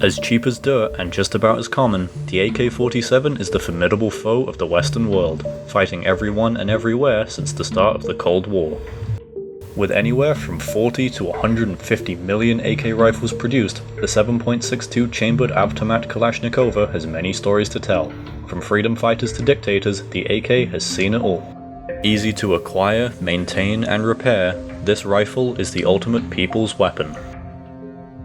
As cheap as dirt and just about as common, the AK-47 is the formidable foe of the Western world, fighting everyone and everywhere since the start of the Cold War. With anywhere from 40 to 150 million AK rifles produced, the 7.62 chambered automat Kalashnikov has many stories to tell. From freedom fighters to dictators, the AK has seen it all. Easy to acquire, maintain, and repair, this rifle is the ultimate people's weapon.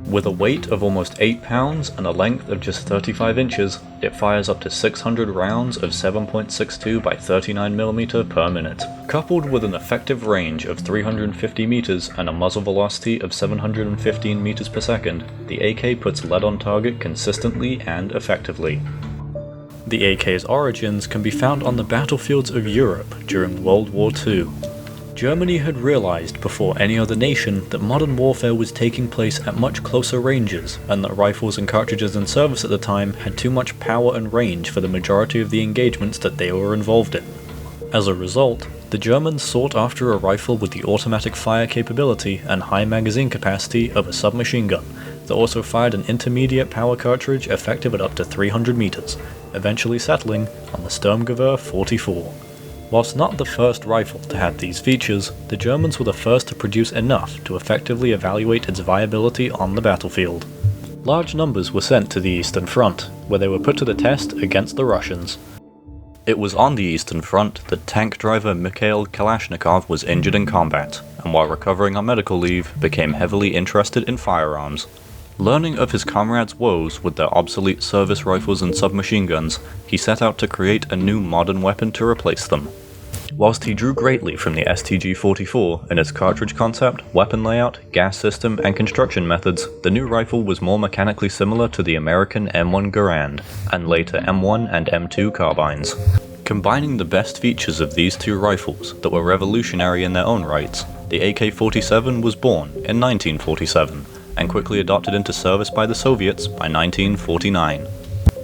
With a weight of almost 8 pounds and a length of just 35 inches, it fires up to 600 rounds of 7.62 by 39mm per minute. Coupled with an effective range of 350 meters and a muzzle velocity of 715 meters per second, the AK puts lead on target consistently and effectively. The AK's origins can be found on the battlefields of Europe during World War II. Germany had realized before any other nation that modern warfare was taking place at much closer ranges, and that rifles and cartridges in service at the time had too much power and range for the majority of the engagements that they were involved in. As a result, the Germans sought after a rifle with the automatic fire capability and high magazine capacity of a submachine gun that also fired an intermediate power cartridge effective at up to 300 meters, eventually settling on the Sturmgewehr 44. Whilst not the first rifle to have these features, the Germans were the first to produce enough to effectively evaluate its viability on the battlefield. Large numbers were sent to the Eastern Front, where they were put to the test against the Russians. It was on the Eastern Front that tank driver Mikhail Kalashnikov was injured in combat, and while recovering on medical leave, became heavily interested in firearms. Learning of his comrades' woes with their obsolete service rifles and submachine guns, he set out to create a new modern weapon to replace them. Whilst he drew greatly from the STG-44 in its cartridge concept, weapon layout, gas system, and construction methods, the new rifle was more mechanically similar to the American M1 Garand, and later M1 and M2 carbines. Combining the best features of these two rifles that were revolutionary in their own rights, the AK-47 was born in 1947, and quickly adopted into service by the Soviets by 1949.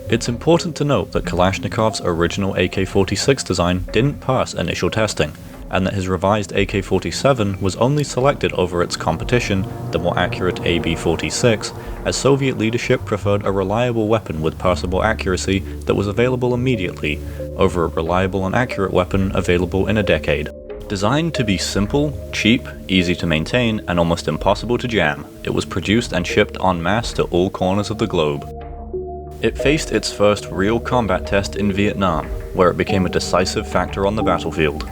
It's important to note that Kalashnikov's original AK-46 design didn't pass initial testing, and that his revised AK-47 was only selected over its competition, the more accurate AB-46, as Soviet leadership preferred a reliable weapon with passable accuracy that was available immediately, over a reliable and accurate weapon available in a decade. Designed to be simple, cheap, easy to maintain, and almost impossible to jam, it was produced and shipped en masse to all corners of the globe. It faced its first real combat test in Vietnam, where it became a decisive factor on the battlefield.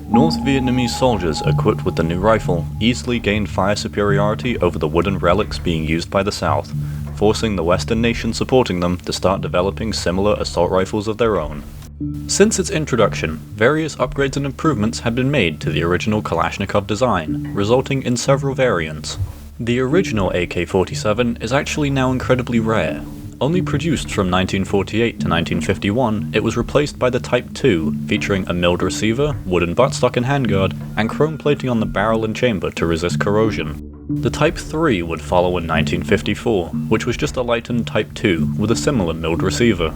North Vietnamese soldiers equipped with the new rifle easily gained fire superiority over the wooden relics being used by the South, forcing the Western nations supporting them to start developing similar assault rifles of their own. Since its introduction, various upgrades and improvements had been made to the original Kalashnikov design, resulting in several variants. The original AK-47 is actually now incredibly rare. Only produced from 1948 to 1951, it was replaced by the Type II, featuring a milled receiver, wooden buttstock and handguard, and chrome plating on the barrel and chamber to resist corrosion. The Type III would follow in 1954, which was just a lightened Type II with a similar milled receiver.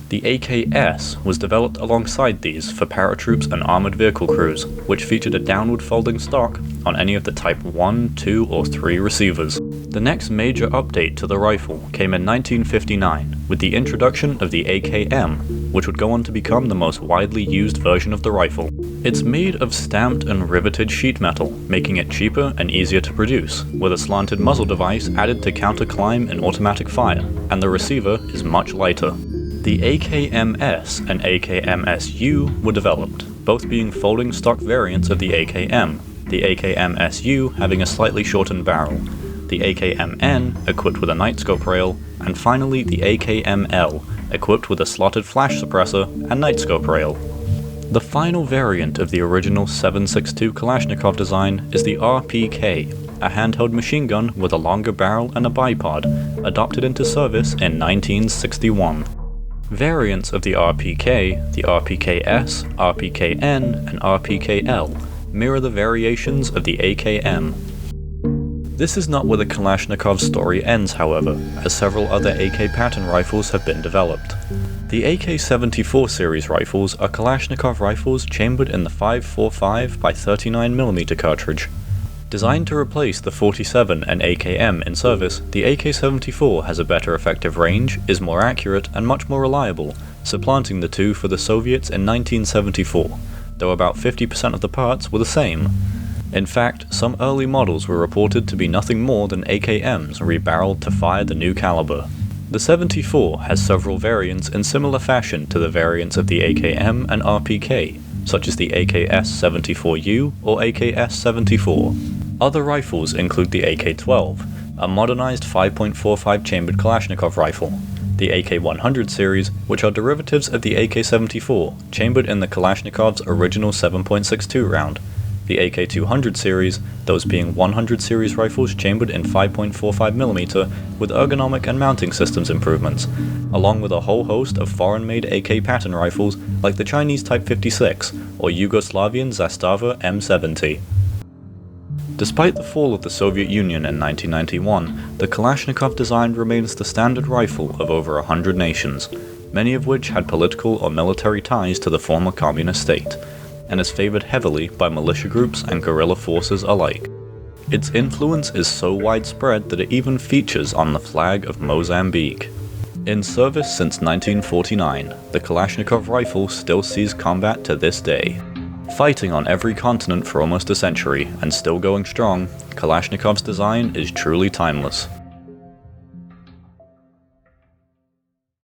The AK-S was developed alongside these for paratroops and armored vehicle crews, which featured a downward folding stock on any of the Type 1, 2, or 3 receivers. The next major update to the rifle came in 1959, with the introduction of the AK-M, which would go on to become the most widely used version of the rifle. It's made of stamped and riveted sheet metal, making it cheaper and easier to produce, with a slanted muzzle device added to counter climb and automatic fire, and the receiver is much lighter. The AK-MS and AK-MSU were developed, both being folding stock variants of the AK-M, the AK-MSU having a slightly shortened barrel, the AK-MN equipped with a nightscope rail, and finally the AK-ML equipped with a slotted flash suppressor and nightscope rail. The final variant of the original 7.62 Kalashnikov design is the RPK, a handheld machine gun with a longer barrel and a bipod, adopted into service in 1961. Variants of the RPK, the RPKS, RPKN, and RPKL mirror the variations of the AK-M. This is not where the Kalashnikov's story ends, however, as several other AK pattern rifles have been developed. The AK-74 series rifles are Kalashnikov rifles chambered in the 5.45 by 39mm cartridge. Designed to replace the 47 and AKM in service, the AK-74 has a better effective range, is more accurate, and much more reliable, supplanting the two for the Soviets in 1974, though about 50% of the parts were the same. In fact, some early models were reported to be nothing more than AKMs rebarreled to fire the new caliber. The 74 has several variants in similar fashion to the variants of the AKM and RPK, such as the AKS-74U or AKS-74. Other rifles include the AK-12, a modernized 5.45 chambered Kalashnikov rifle, the AK-100 series, which are derivatives of the AK-74, chambered in the Kalashnikov's original 7.62 round, the AK-200 series, those being 100 series rifles chambered in 5.45mm with ergonomic and mounting systems improvements, along with a whole host of foreign-made AK pattern rifles like the Chinese Type 56 or Yugoslavian Zastava M70. Despite the fall of the Soviet Union in 1991, the Kalashnikov design remains the standard rifle of over 100 nations, many of which had political or military ties to the former communist state, and is favored heavily by militia groups and guerrilla forces alike. Its influence is so widespread that it even features on the flag of Mozambique. In service since 1949, the Kalashnikov rifle still sees combat to this day. Fighting on every continent for almost a century and still going strong, Kalashnikov's design is truly timeless.